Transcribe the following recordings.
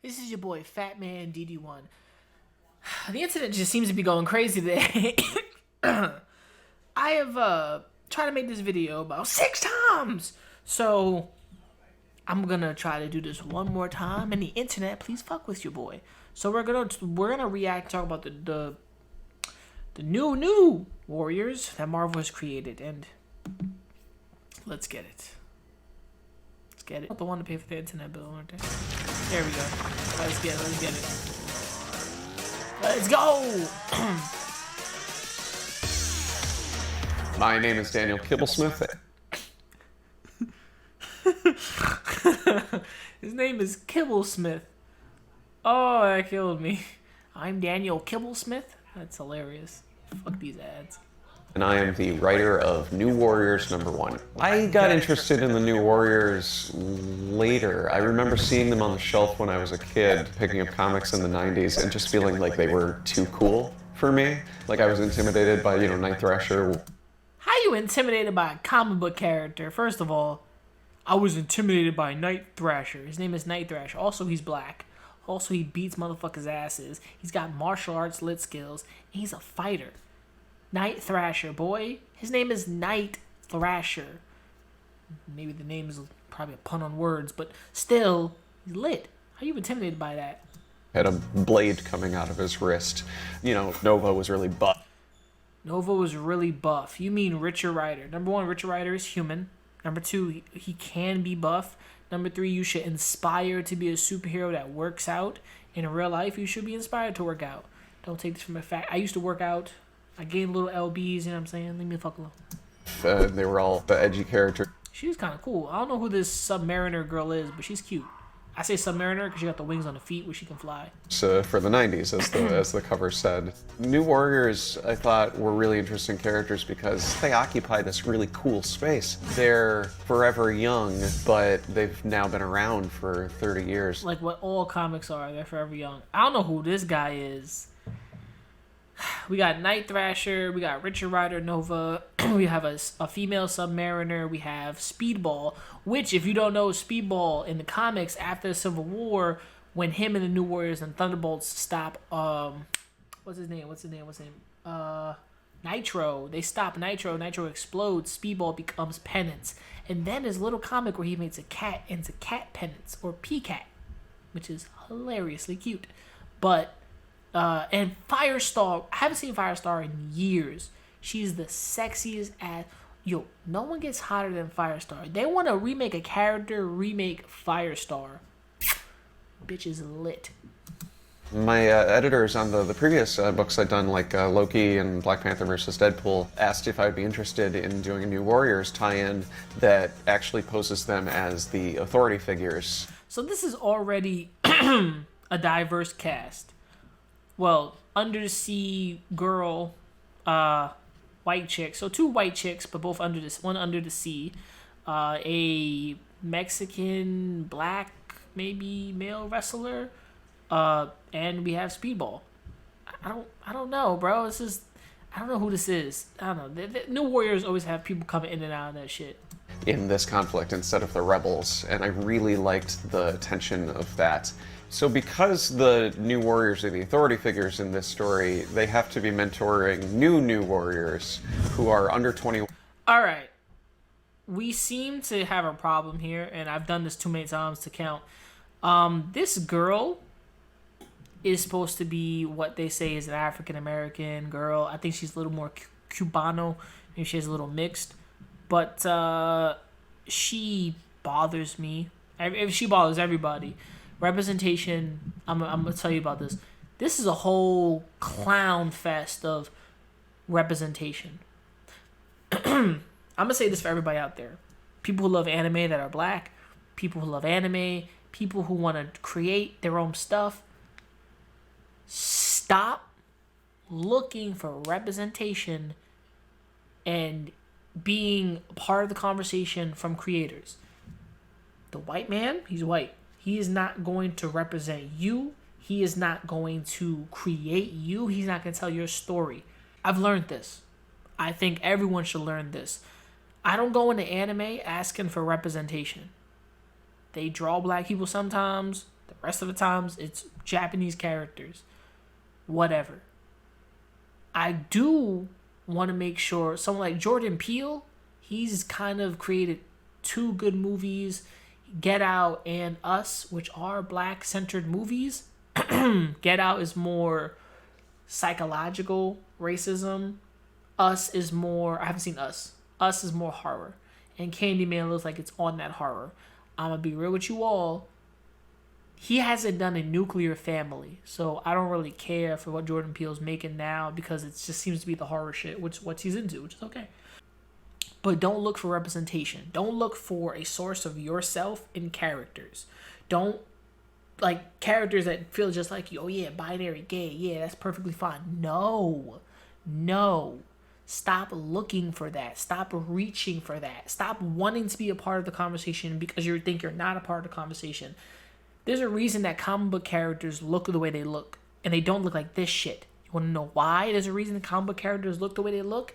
This is your boy Fat Man DD1. The internet just seems to be going crazy today. I have tried to make this video about 6 times, so I'm gonna try to do this one more time. And the internet, please fuck with your boy. So we're gonna react, talk about the new Warriors that Marvel has created, and let's get it. Let's get it. Not the one to pay for the internet bill, aren't they? There we go. Let's get it. Let's go! My name is Daniel Kibblesmith. His name is Kibblesmith. Oh, that killed me. I'm Daniel Kibblesmith. That's hilarious. Fuck these ads. And I am the writer of New Warriors #1. I got interested in the New Warriors later. I remember seeing them on the shelf when I was a kid, picking up comics in the 90s, and just feeling like they were too cool for me. Like I was intimidated by, Night Thrasher. How you intimidated by a comic book character? First of all, I was intimidated by Night Thrasher. His name is Night Thrasher. Also, he's black. Also, he beats motherfuckers' asses. He's got martial arts lit skills. And he's a fighter. Night Thrasher, boy. His name is Night Thrasher. Maybe the name is probably a pun on words, but still, he's lit. How are you intimidated by that? Had a blade coming out of his wrist. Nova was really buff. Nova was really buff. You mean Richard Rider. Number 1, Richard Rider is human. Number 2, he can be buff. Number 3, you should inspire to be a superhero that works out. In real life, you should be inspired to work out. Don't take this from a fact. I used to work out. I gained little LBs, you know what I'm saying? Leave me the fuck alone. They were all the edgy characters. She was kind of cool. I don't know who this Submariner girl is, but she's cute. I say Submariner because she got the wings on the feet where she can fly. For the 90s, as the cover said. New Warriors, I thought, were really interesting characters because they occupy this really cool space. They're forever young, but they've now been around for 30 years. Like what all comics are, they're forever young. I don't know who this guy is. We got Night Thrasher, we got Richard Rider Nova, we have a female Submariner, we have Speedball, which, if you don't know, Speedball in the comics after the Civil War, when him and the New Warriors and Thunderbolts stop, what's his name? Nitro. They stop Nitro, Nitro explodes, Speedball becomes Penance. And then his little comic where he makes a cat into Cat Penance, or P-Cat, which is hilariously cute. But and Firestar, I haven't seen Firestar in years. She's the sexiest ass. Yo, no one gets hotter than Firestar. They want to remake a character, remake Firestar. Bitch is lit. My editors on the previous books I'd done, like Loki and Black Panther vs. Deadpool, asked if I'd be interested in doing a New Warriors tie-in that actually poses them as the authority figures. So this is already a diverse cast. Well, under the sea girl, white chick. So 2 white chicks, but both one under the sea. A Mexican black maybe male wrestler. And we have Speedball. I don't know, bro. I don't know who this is. I don't know. The New Warriors always have people coming in and out of that shit. In this conflict instead of the rebels, and I really liked the tension of that. So because the New Warriors are the authority figures in this story, they have to be mentoring New Warriors who are under 21. Alright. We seem to have a problem here, and I've done this too many times to count. This girl is supposed to be what they say is an African-American girl. I think she's a little more Cubano. Maybe she's a little mixed. But she bothers me. She bothers everybody. Representation, I'm going to tell you about this. This is a whole clown fest of representation. I'm going to say this for everybody out there. People who love anime that are black, people who love anime, people who want to create their own stuff. Stop looking for representation and being part of the conversation from creators. The white man, he's white. He is not going to represent you. He is not going to create you. He's not going to tell your story. I've learned this. I think everyone should learn this. I don't go into anime asking for representation. They draw black people sometimes. The rest of the times, it's Japanese characters. Whatever. I do want to make sure someone like Jordan Peele, he's kind of created 2 good movies, Get Out and Us, which are black-centered movies. Get Out is more psychological racism. Us is more... I haven't seen Us. Us is more horror. And Candyman looks like it's on that horror. I'm going to be real with you all. He hasn't done a nuclear family, so I don't really care for what Jordan Peele's making now because it just seems to be the horror shit, which what he's into, which is okay. But don't look for representation. Don't look for a source of yourself in characters. Don't like characters that feel just like you. Oh yeah, binary, gay, yeah, that's perfectly fine. No. Stop looking for that. Stop reaching for that. Stop wanting to be a part of the conversation because you think you're not a part of the conversation. There's a reason that comic book characters look the way they look, and they don't look like this shit. You want to know why there's a reason comic book characters look the way they look?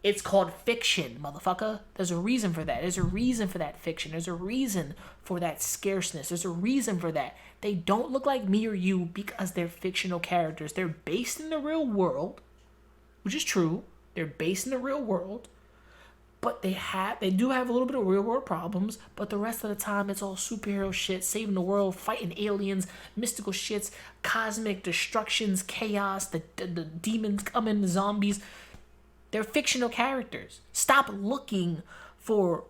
It's called fiction, motherfucker. There's a reason for that. There's a reason for that fiction. There's a reason for that scarceness. There's a reason for that. They don't look like me or you because they're fictional characters. They're based in the real world, which is true. They're based in the real world. But they do have a little bit of real world problems, but the rest of the time it's all superhero shit, saving the world, fighting aliens, mystical shits, cosmic destructions, chaos, the demons coming, the zombies. They're fictional characters. Stop looking for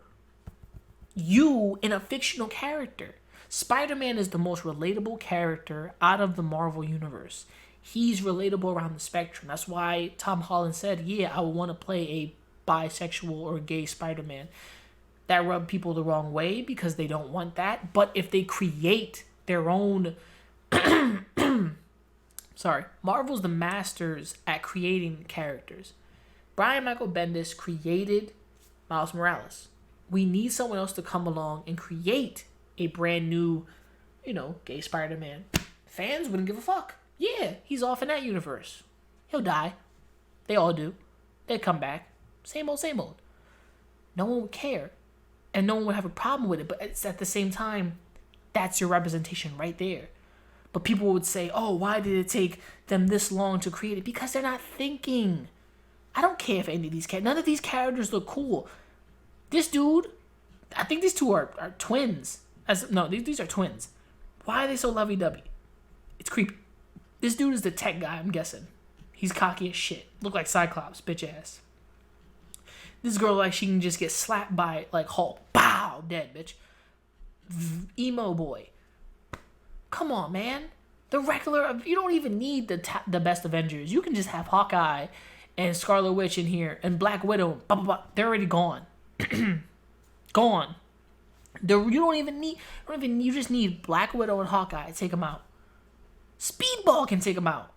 you in a fictional character. Spider-Man is the most relatable character out of the Marvel universe. He's relatable around the spectrum. That's why Tom Holland said, yeah, I would want to play a bisexual or gay Spider-Man. That rubbed people the wrong way because they don't want that. But if they create their own... Marvel's the masters at creating characters. Brian Michael Bendis created Miles Morales. We need someone else to come along and create a brand new, gay Spider-Man. Fans wouldn't give a fuck. Yeah, he's off in that universe. He'll die. They all do. They come back. Same old. No one would care. And no one would have a problem with it. But it's at the same time, that's your representation right there. But people would say, oh, why did it take them this long to create it? Because they're not thinking. I don't care if any of these characters... None of these characters look cool. This dude... I think these two are twins. These are twins. Why are they so lovey-dovey? It's creepy. This dude is the tech guy, I'm guessing. He's cocky as shit. Look like Cyclops, bitch ass. This girl, like, she can just get slapped by, like, Hulk. Pow! Dead, bitch. Emo boy. Come on, man. The regular... You don't even need the best Avengers. You can just have Hawkeye and Scarlet Witch in here and Black Widow. Blah, blah, blah. They're already gone. Gone. You just need Black Widow and Hawkeye to take them out. Speedball can take them out.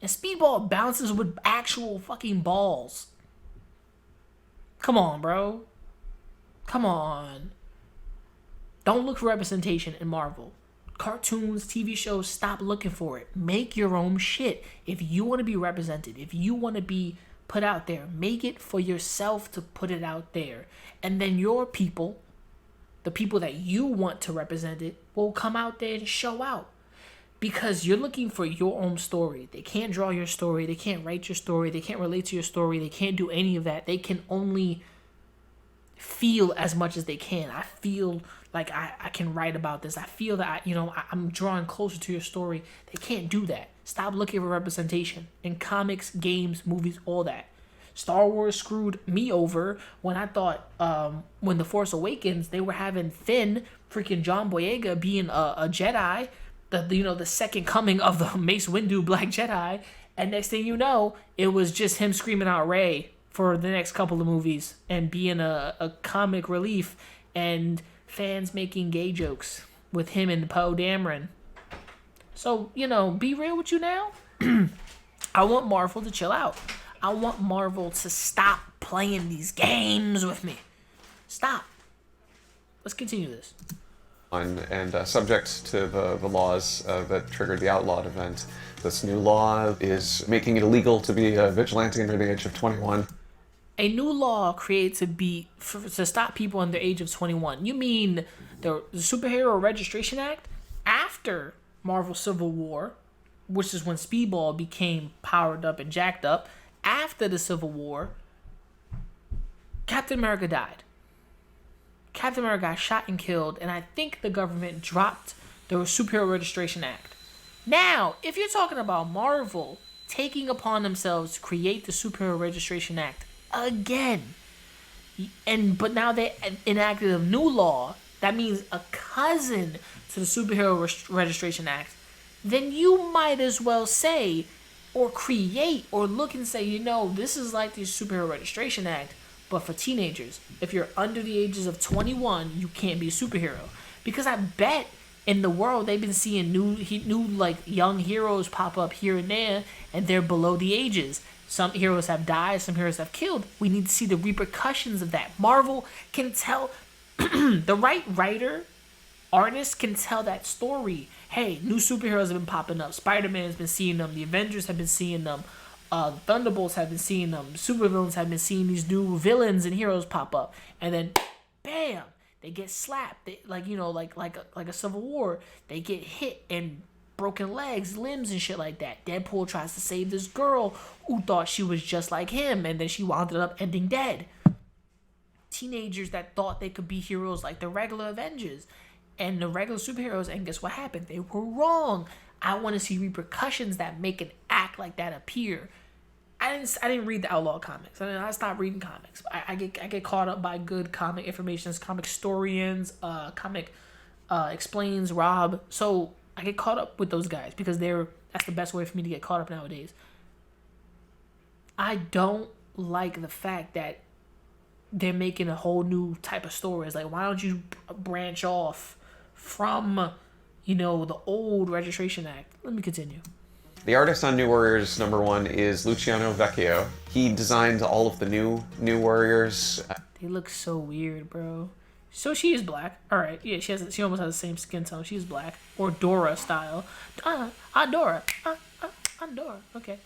And Speedball bounces with actual fucking balls. Come on, bro. Come on. Don't look for representation in Marvel. Cartoons, TV shows, stop looking for it. Make your own shit. If you want to be represented, if you want to be put out there, make it for yourself to put it out there. And then your people, the people that you want to represent it, will come out there and show out. Because you're looking for your own story. They can't draw your story. They can't write your story. They can't relate to your story. They can't do any of that. They can only feel as much as they can. I feel like I can write about this. I feel that I'm drawing closer to your story. They can't do that. Stop looking for representation in comics, games, movies, all that. Star Wars screwed me over when I thought when The Force Awakens they were having Finn, freaking John Boyega, being a Jedi, the second coming of the Mace Windu Black Jedi, and next thing you know, it was just him screaming out Rey for the next couple of movies and being a comic relief and fans making gay jokes with him and Poe Dameron. So, be real with you now. I want Marvel to chill out. I want Marvel to stop playing these games with me. Stop. Let's continue this. And subject to the laws that triggered the outlawed event, this new law is making it illegal to be a vigilante under the age of 21. A new law created to stop people under the age of 21. You mean the Superhero Registration Act? After after Marvel Civil War, which is when Speedball became powered up and jacked up, after the Civil War, Captain America died. Captain America got shot and killed, and I think the government dropped the Superhero Registration Act. Now, if you're talking about Marvel taking upon themselves to create the Superhero Registration Act again, but now they enacted a new law that means a cousin to the Superhero Registration Act, then you might as well say, or create, or look and say, you know, this is like the Superhero Registration Act, but for teenagers. If you're under the ages of 21, you can't be a superhero. Because I bet in the world they've been seeing new like young heroes pop up here and there, and they're below the ages. Some heroes have died, some heroes have killed. We need to see the repercussions of that. Marvel can tell, the right writer, artist can tell that story. Hey, new superheroes have been popping up. Spider-Man has been seeing them. The Avengers have been seeing them. Thunderbolts have been seeing them. Supervillains have been seeing these new villains and heroes pop up. And then, bam, they get slapped. They, like a Civil War. They get hit and broken legs, limbs, and shit like that. Deadpool tries to save this girl who thought she was just like him, and then she wound up ending dead. Teenagers that thought they could be heroes like the regular Avengers and the regular superheroes, and guess what happened? They were wrong. I want to see repercussions that make an act like that appear. I didn't read the Outlaw comics. I stopped reading comics. I get caught up by good comic information, comic historians, comic explains Rob. So I get caught up with those guys because that's the best way for me to get caught up nowadays. I don't like the fact that they're making a whole new type of story. It's like, why don't you branch off from, the old Registration Act? Let me continue. The artist on New Warriors #1 is Luciano Vecchio. He designed all of the New Warriors. They look so weird, bro. So she is black. All right, yeah, she almost has the same skin tone. She's black, or Dora style. Dora. Dora. Okay.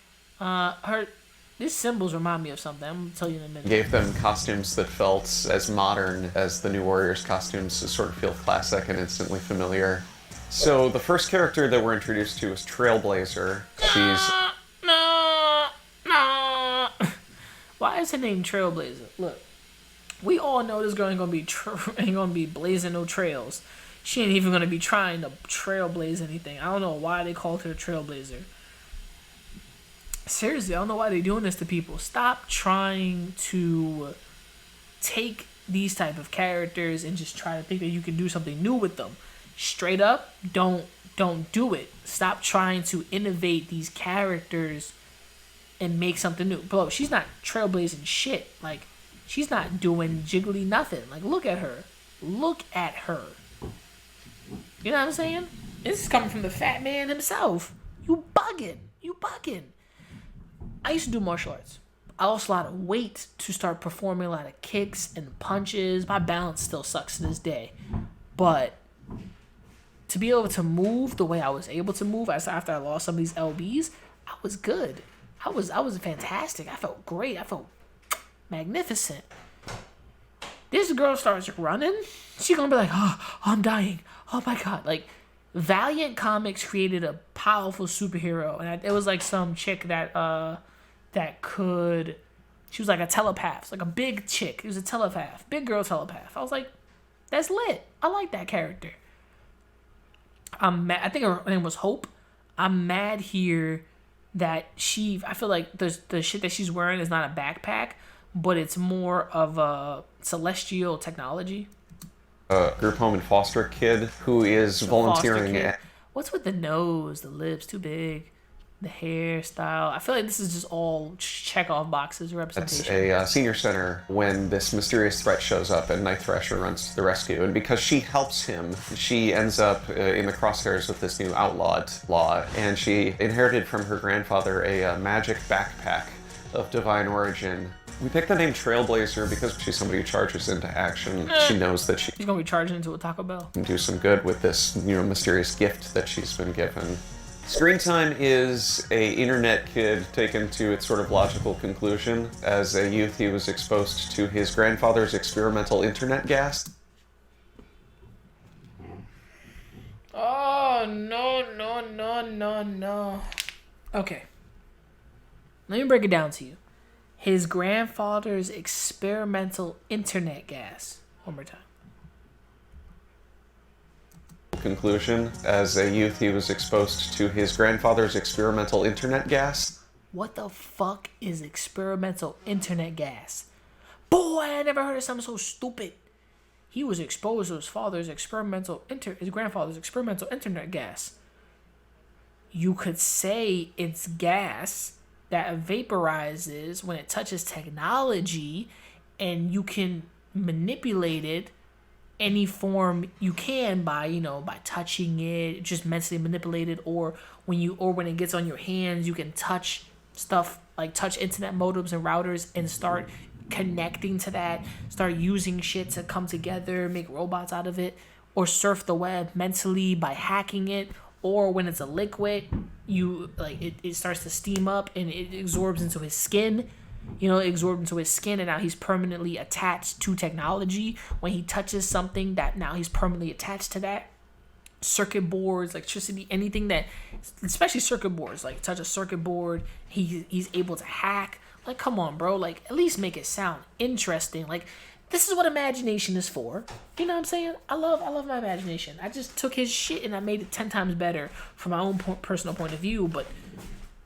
These symbols remind me of something. I'm gonna tell you in a minute. Gave them costumes that felt as modern as the New Warriors costumes, to sort of feel classic and instantly familiar. So the first character that we're introduced to is Trailblazer. She's... No. Why is her name Trailblazer? Look, we all know this girl ain't gonna be blazing no trails. She ain't even gonna be trying to trailblaze anything. I don't know why they called her Trailblazer. Seriously, I don't know why they're doing this to people. Stop trying to take these type of characters and just try to think that you can do something new with them. Straight up, don't do it. Stop trying to innovate these characters and make something new. Bro, she's not trailblazing shit. Like, she's not doing jiggly nothing. Like, look at her. Look at her. You know what I'm saying? This is coming from the fat man himself. You bugging. I used to do martial arts. I lost a lot of weight to start performing a lot of kicks and punches. My balance still sucks to this day. But to be able to move the way I was able to move after I lost some of these LBs, I was good. I was fantastic. I felt great. I felt magnificent. This girl starts running. She's gonna be like, oh, I'm dying. Oh my God. Like, Valiant Comics created a powerful superhero, and it was like some chick that she was like a telepath, like a big chick. It was a telepath, big girl telepath. I was like, that's lit. I like that character. I'm mad. I think her name was Hope. I'm mad here that I feel like the shit that she's wearing is not a backpack, but it's more of a celestial technology. A group home and foster kid who is volunteering. What's with the nose, the lips too big, the hairstyle? I feel like this is just all check off boxes representation. It's a senior center when this mysterious threat shows up and Night Thrasher runs to the rescue. And because she helps him, she ends up in the crosshairs of this new outlawed law. And she inherited from her grandfather a magic backpack of divine origin. We picked the name Trailblazer because she's somebody who charges into action. She knows that she's gonna be charging into a Taco Bell. Can do some good with this, mysterious gift that she's been given. Screen time is a internet kid taken to its sort of logical conclusion. As a youth, he was exposed to his grandfather's experimental internet gas. Oh, Oh, no. Okay. Let me break it down to you. His grandfather's experimental internet gas. One more time. Conclusion: as a youth, he was exposed to his grandfather's experimental internet gas. What the fuck is experimental internet gas? Boy, I never heard of something so stupid. He was exposed to his grandfather's experimental internet gas. You could say it's gas that vaporizes when it touches technology, and you can manipulate it any form you can by touching it, just mentally manipulate it, or when it gets on your hands, you can touch stuff, like touch internet modems and routers and start connecting to that, start using shit to come together, make robots out of it, or surf the web mentally by hacking it. Or when it's a liquid, it starts to steam up and it absorbs into his skin. And now he's permanently attached to technology. When he touches something, that now he's permanently attached to that. Circuit boards, electricity, anything that, especially circuit boards, like touch a circuit board, he's able to hack. Like, come on, bro. Like, at least make it sound interesting. Like, this is what imagination is for. You know what I'm saying? I love my imagination. I just took his shit and I made it 10 times better from my own personal point of view. But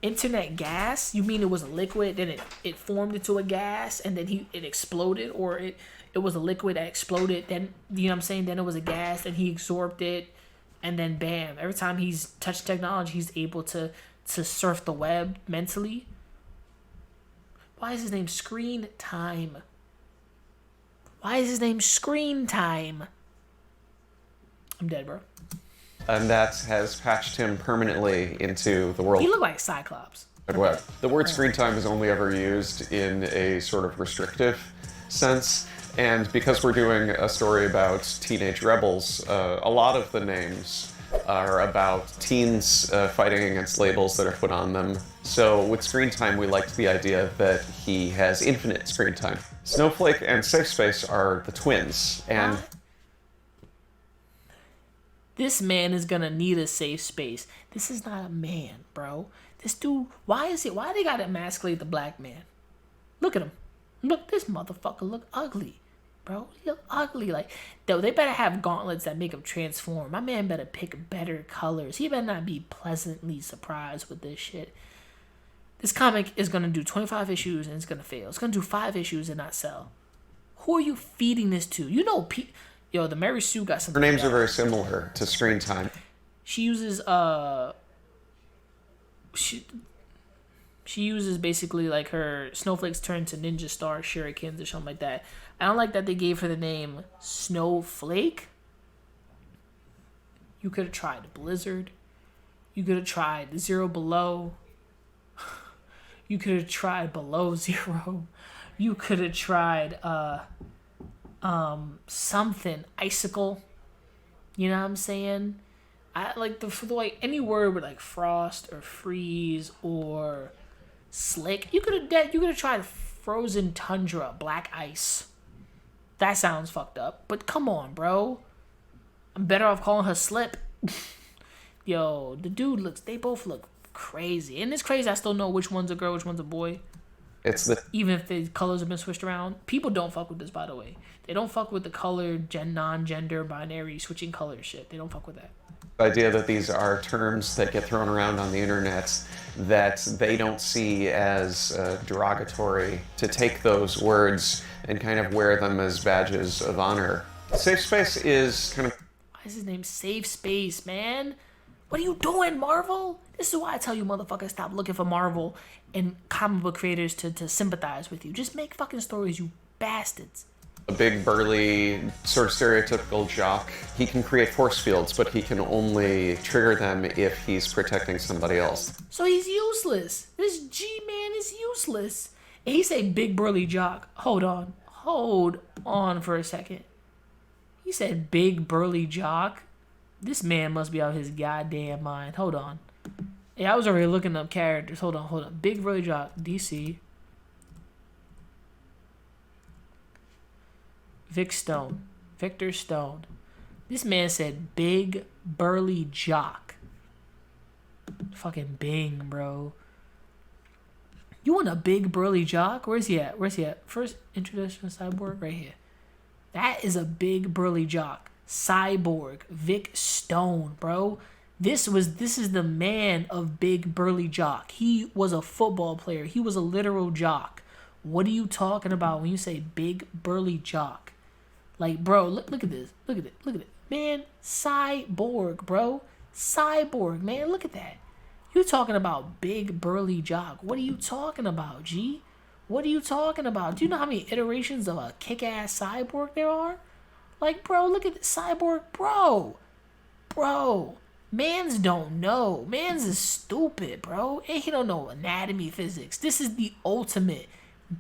internet gas, you mean it was a liquid, then it formed into a gas, and then it exploded, or it was a liquid that exploded, then, you know what I'm saying, then it was a gas, and he absorbed it, and then bam, every time he's touched technology, he's able to surf the web mentally. Why is his name Screen Time? Why is his name Screen Time? I'm dead, bro. And that has patched him permanently into the world. He looked like Cyclops. Web. The word screen time is only ever used in a sort of restrictive sense, and because we're doing a story about teenage rebels, a lot of the names are about teens fighting against labels that are put on them. So with screen time, we liked the idea that he has infinite screen time. Snowflake and Safespace are the twins, and this man is gonna need a safe space. This is not a man, bro. This dude, why they gotta emasculate the black man? Look at him. Look, this motherfucker look ugly, bro. He look ugly. Like, they better have gauntlets that make him transform. My man better pick better colors. He better not be pleasantly surprised with this shit. This comic is gonna do 25 issues and it's gonna fail. It's gonna do 5 issues and not sell. Who are you feeding this to? You know, the Mary Sue got something. Her names are very similar to screen time. She uses she uses basically like her snowflakes turn to ninja star shurikens or something like that. I don't like that they gave her the name Snowflake. You could have tried Blizzard. You could have tried Zero Below. You could have tried Below Zero. You could have tried something Icicle. You know what I'm saying? I like like any word with like frost or freeze or slick. You could have tried frozen tundra, black ice. That sounds fucked up. But come on, bro. I'm better off calling her Slip. Yo, they both look crazy. And it's crazy I still know which one's a girl, which one's a boy. Even if the colors have been switched around. People don't fuck with this, by the way. They don't fuck with the color, non-gender, binary, switching color shit. They don't fuck with that. The idea that these are terms that get thrown around on the internet that they don't see as derogatory, to take those words and kind of wear them as badges of honor. Safespace is kind of... Why is his name Safespace, man? What are you doing, Marvel? This is why I tell you motherfuckers stop looking for Marvel and comic book creators to sympathize with you. Just make fucking stories, you bastards. A big, burly, sort of stereotypical jock. He can create force fields, but he can only trigger them if he's protecting somebody else. So he's useless. This G-man is useless. And he say big, burly jock. Hold on for a second. He said big, burly jock. This man must be out of his goddamn mind. Hold on. Yeah, I was already looking up characters. Hold on. Big, burly jock. DC. Victor Stone. This man said big burly jock. Fucking Bing, bro. You want a big burly jock? Where's he at? First introduction of Cyborg right here. That is a big burly jock. Cyborg, Vic Stone, bro. This is the man of big burly jock. He was a football player. He was a literal jock. What are you talking about when you say big burly jock? Like, bro, look at this. Look at it. Man, Cyborg, bro. Cyborg, man, look at that. You talking about big burly jock. What are you talking about, G? What are you talking about? Do you know how many iterations of a kick-ass Cyborg there are? Like, bro, look at the Cyborg. Bro. Mans don't know. Mans is stupid, bro. And he don't know anatomy, physics. This is the ultimate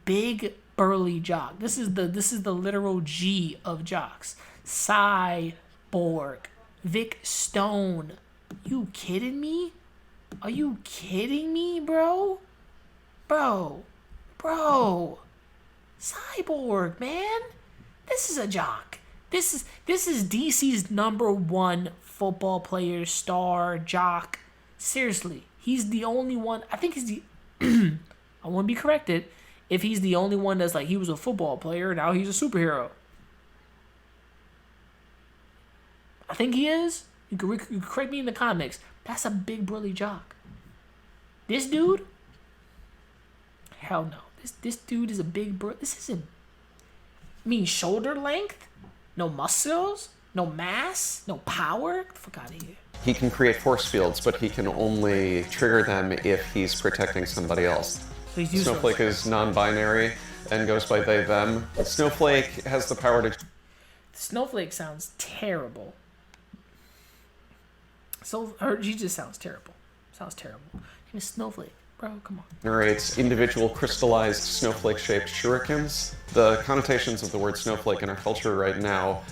big burly jock. This is the literal G of jocks. Cyborg. Vic Stone. You kidding me? Are you kidding me, bro? Bro. Cyborg, man. This is a jock. This is DC's #1 football player, star, jock. Seriously, he's the only one. I think he's the. I want to be corrected. If he's the only one that's like he was a football player, now he's a superhero. I think he is. You can correct me in the comics. That's a big burly jock. This dude. Hell no. This dude is a big bro. This isn't. I mean, shoulder length. No muscles, no mass, no power. Get the fuck out of here. He can create force fields, but he can only trigger them if he's protecting somebody else. So Snowflake is non-binary and goes by they, them. Snowflake has the power to... Snowflake sounds terrible. He just sounds terrible. Name is Snowflake. Bro, come on. Generates individual crystallized snowflake-shaped shurikens. The connotations of the word snowflake in our culture right now.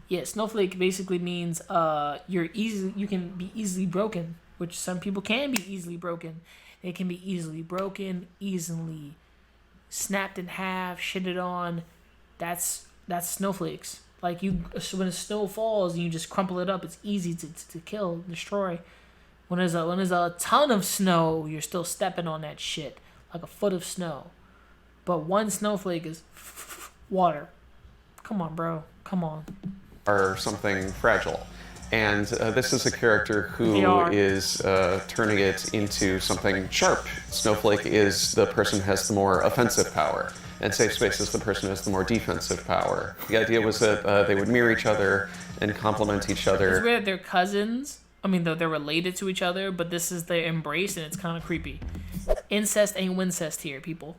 Yeah, snowflake basically means you can be easily broken, which some people can be easily broken. They can be easily broken, easily snapped in half, shitted on. That's snowflakes. Like when the snow falls and you just crumple it up, it's easy to kill, destroy. When there's a ton of snow, you're still stepping on that shit like a foot of snow. But one snowflake is water. Come on, bro. Come on. Or something fragile. And this is a character who is turning it into something sharp. Snowflake is the person who has the more offensive power. And Safespace is the person who has the more defensive power. The idea was that they would mirror each other and complement each other. It's weird they're cousins. I mean, they're related to each other, but this is their embrace, and it's kind of creepy. Incest ain't wincest here, people.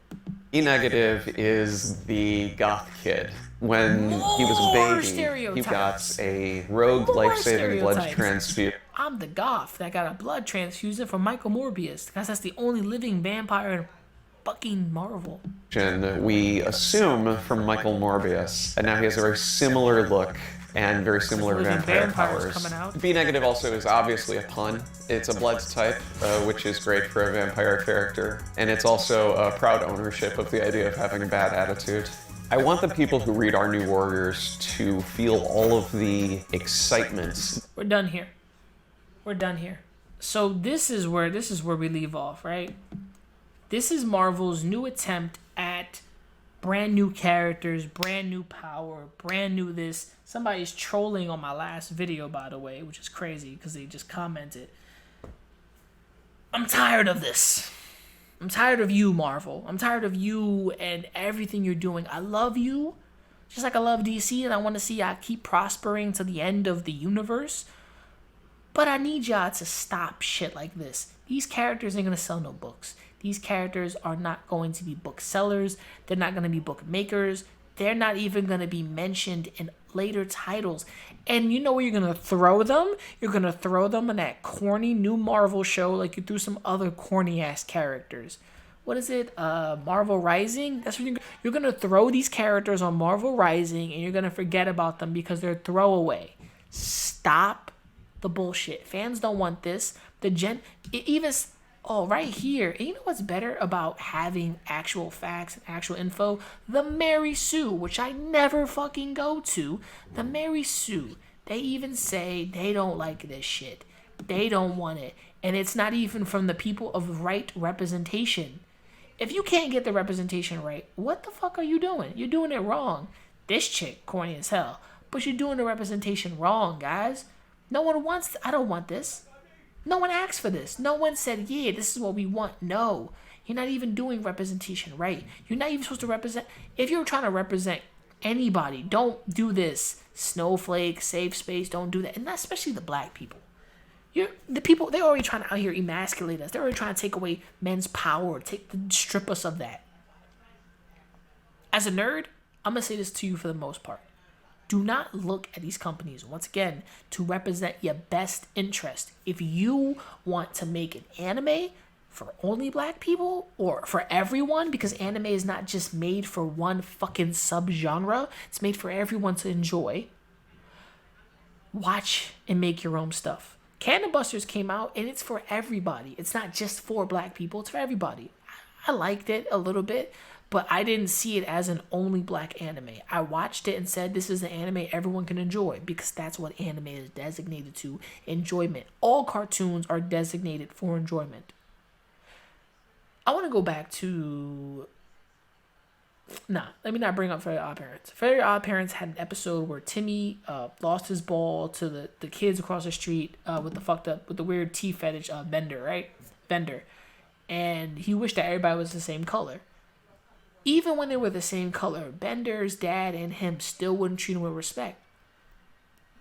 E-negative is the goth kid. When he was a baby, he got a rogue life-saving blood transfusion. I'm the goth that got a blood transfusion from Michael Morbius, because that's the only living vampire in fucking Marvel. We assume from Michael Morbius, and now he has a very similar look and very similar vampire powers. B-negative also is obviously a pun. It's a blood type, which is great for a vampire character. And it's also a proud ownership of the idea of having a bad attitude. I want the people who read our New Warriors to feel all of the excitement. We're done here. So this is where we leave off, right? This is Marvel's new attempt at brand new characters, brand new power, brand new this. Somebody's trolling on my last video, by the way, which is crazy because they just commented. I'm tired of this. I'm tired of you, Marvel. I'm tired of you and everything you're doing. I love you, just like I love DC, and I want to see y'all keep prospering to the end of the universe. But I need y'all to stop shit like this. These characters ain't going to sell no books. These characters are not going to be booksellers. They're not going to be book makers. They're not even going to be mentioned in later titles. And you know where you're going to throw them? You're going to throw them in that corny new Marvel show like you threw some other corny-ass characters. What is it? Marvel Rising? That's what you're going to throw these characters on Marvel Rising and you're going to forget about them because they're throwaway. Stop the bullshit. Fans don't want this. Right here. And you know what's better about having actual facts and actual info? The Mary Sue, which I never fucking go to. The Mary Sue. They even say they don't like this shit. They don't want it. And it's not even from the people of right representation. If you can't get the representation right, what the fuck are you doing? You're doing it wrong. This chick, corny as hell. But you're doing the representation wrong, guys. No one wants... I don't want this. No one asked for this. No one said, yeah, this is what we want. No. You're not even doing representation right. You're not even supposed to represent... If you're trying to represent anybody, don't do this. Snowflake, Safespace, don't do that. And especially the black people. The people, they're already trying to out here emasculate us. They're already trying to take away men's power, strip us of that. As a nerd, I'm going to say this to you for the most part. Do not look at these companies, once again, to represent your best interest. If you want to make an anime for only black people or for everyone, because anime is not just made for one fucking subgenre, it's made for everyone to enjoy, watch and make your own stuff. Cannon Busters came out and it's for everybody. It's not just for black people, it's for everybody. I liked it a little bit, but I didn't see it as an only black anime. I watched it and said this is an anime everyone can enjoy because that's what anime is designated to, enjoyment. All cartoons are designated for enjoyment. I want to go back to... let me not bring up Very Odd Parents. Very Odd Parents had an episode where Timmy lost his ball to the kids across the street with the weird tea fetish vendor, right? Vendor. And he wished that everybody was the same color. Even when they were the same color, Bender's dad and him still wouldn't treat him with respect.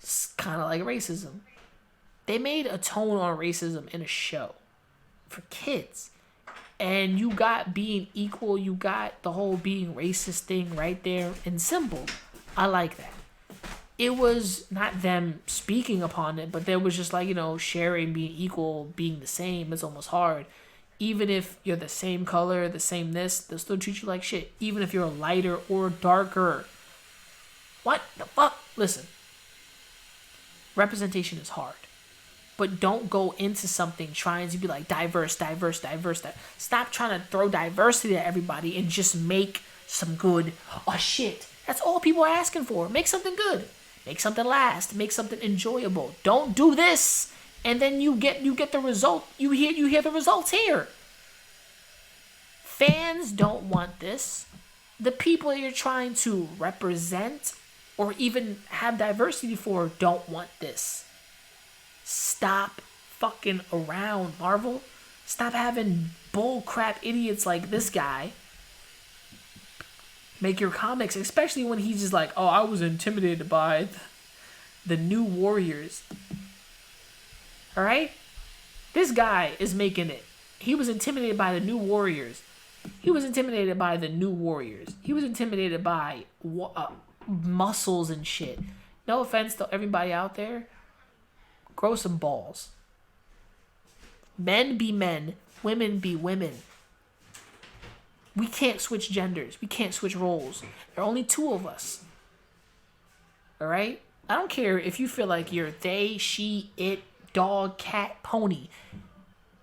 It's kind of like racism. They made a tone on racism in a show for kids. And you got being equal, you got the whole being racist thing right there in symbol. I like that. It was not them speaking upon it, but there was just like, sharing, being equal, being the same. It's almost hard. Even if you're the same color, the same this, they'll still treat you like shit. Even if you're lighter or darker. What the fuck? Listen. Representation is hard. But don't go into something trying to be like diverse. Stop trying to throw diversity at everybody and just make some good. Oh shit. That's all people are asking for. Make something good. Make something last. Make something enjoyable. Don't do this. And then you get the result. You hear the results here. Fans don't want this. The people you're trying to represent or even have diversity for don't want this. Stop fucking around, Marvel. Stop having bullcrap idiots like this guy make your comics, especially when he's just like, oh, I was intimidated by the New Warriors. Alright? This guy is making it. He was intimidated by the New Warriors. He was intimidated by the New Warriors. He was intimidated by muscles and shit. No offense to everybody out there. Grow some balls. Men be men. Women be women. We can't switch genders. We can't switch roles. There are only two of us. Alright? I don't care if you feel like you're they, she, it, dog, cat, pony.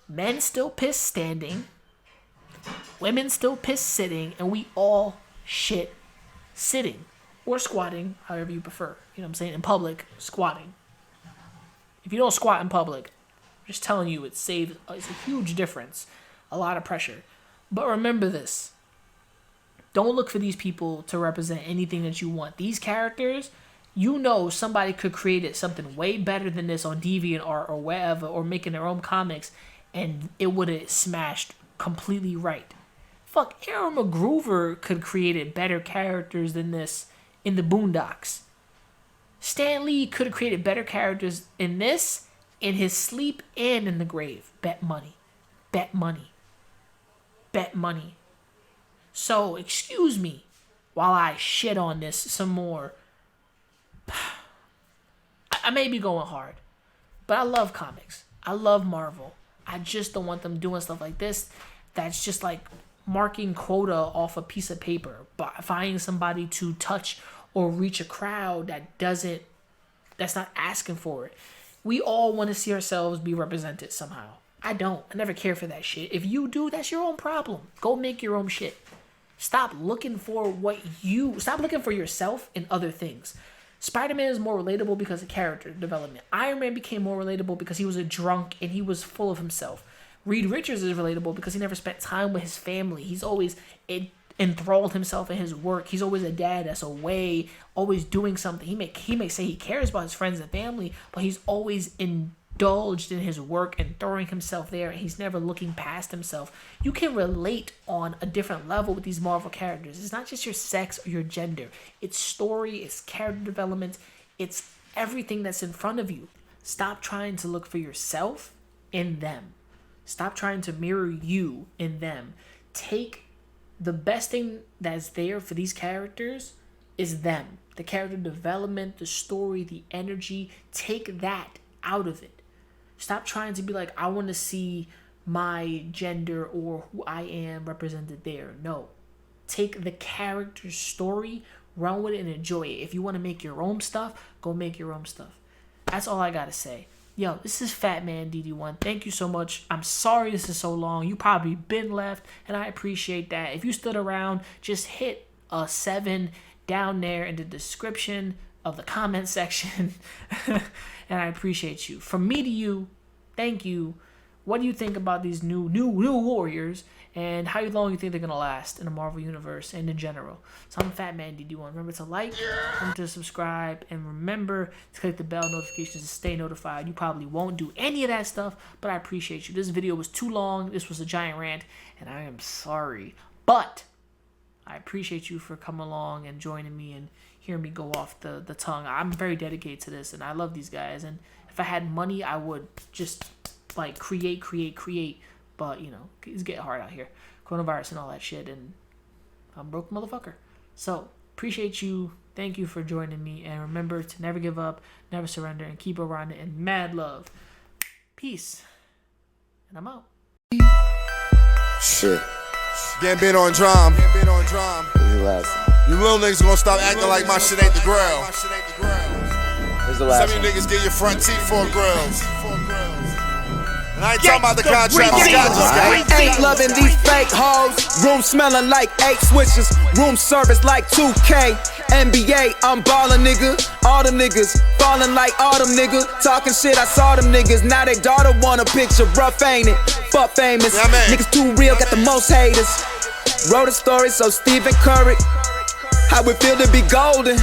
Men still piss standing. Women still piss sitting. And we all shit sitting. Or squatting, however you prefer. You know what I'm saying? In public, squatting. If you don't squat in public, I'm just telling you, it's a huge difference. A lot of pressure. But remember this. Don't look for these people to represent anything that you want. These characters, somebody could create something way better than this on DeviantArt or wherever, or making their own comics, and it would have smashed completely right. Fuck, Aaron McGruver could create better characters than this in the Boondocks. Stan Lee could have created better characters in this, in his sleep, and in the grave. Bet money. Bet money. Bet money. So, excuse me while I shit on this some more. I may be going hard, but I love comics. I love Marvel. I just don't want them doing stuff like this that's just like marking quota off a piece of paper, by finding somebody to touch or reach a crowd that's not asking for it. We all want to see ourselves be represented somehow. I don't. I never care for that shit. If you do, that's your own problem. Go make your own shit. Stop looking for yourself in other things. Spider-Man is more relatable because of character development. Iron Man became more relatable because he was a drunk and he was full of himself. Reed Richards is relatable because he never spent time with his family. He's always enthralled himself in his work. He's always a dad that's away, always doing something. He may say he cares about his friends and family, but he's always indulged in his work and throwing himself there, and he's never looking past himself. You can relate on a different level with these Marvel characters. It's not just your sex or your gender. It's story, it's character development, it's everything that's in front of you. Stop trying to look for yourself in them. Stop trying to mirror you in them. Take the best thing that's there for these characters is them. The character development, the story, the energy. Take that out of it. Stop trying to be like, I want to see my gender or who I am represented there. No. Take the character's story, run with it, and enjoy it. If you want to make your own stuff, go make your own stuff. That's all I got to say. Yo, this is Fat Man DD1. Thank you so much. I'm sorry this is so long. You probably been left, and I appreciate that. If you stood around, just hit a 7 down there in the description of the comment section, and I appreciate you. From me to you, thank you. What do you think about these new Warriors, and how long you think they're gonna last in the Marvel Universe and in general? So I'm Fat Man DD1. Remember to like, remember to subscribe, and remember to click the bell notifications to stay notified. You probably won't do any of that stuff, but I appreciate you. This video was too long. This was a giant rant, and I am sorry. But I appreciate you for coming along and joining me and hearing me go off the tongue. I'm very dedicated to this, and I love these guys. And if I had money, I would just like create. But, you know, it's getting hard out here. Coronavirus and all that shit, and I'm a broke motherfucker. So, appreciate you. Thank you for joining me. And remember to never give up, never surrender, and keep around it in mad love. Peace. And I'm out. Shit. Getting on drum. This is the last one. You little niggas gonna stop acting like my shit ain't the grill. This is the last Some of one. you niggas get your front teeth for grills. And I ain't talking about the contract. I ain't loving these fake hoes. Room smelling like 8 switches. Room service like 2K. NBA, I'm ballin', nigga. All them niggas falling like all them niggas. Talking shit, I saw them niggas. Now they daughter want a picture. Rough, ain't it? Fuck famous. Yeah, man. Niggas too real, got the most haters. Wrote a story so Stephen Curry. How it feel to be golden.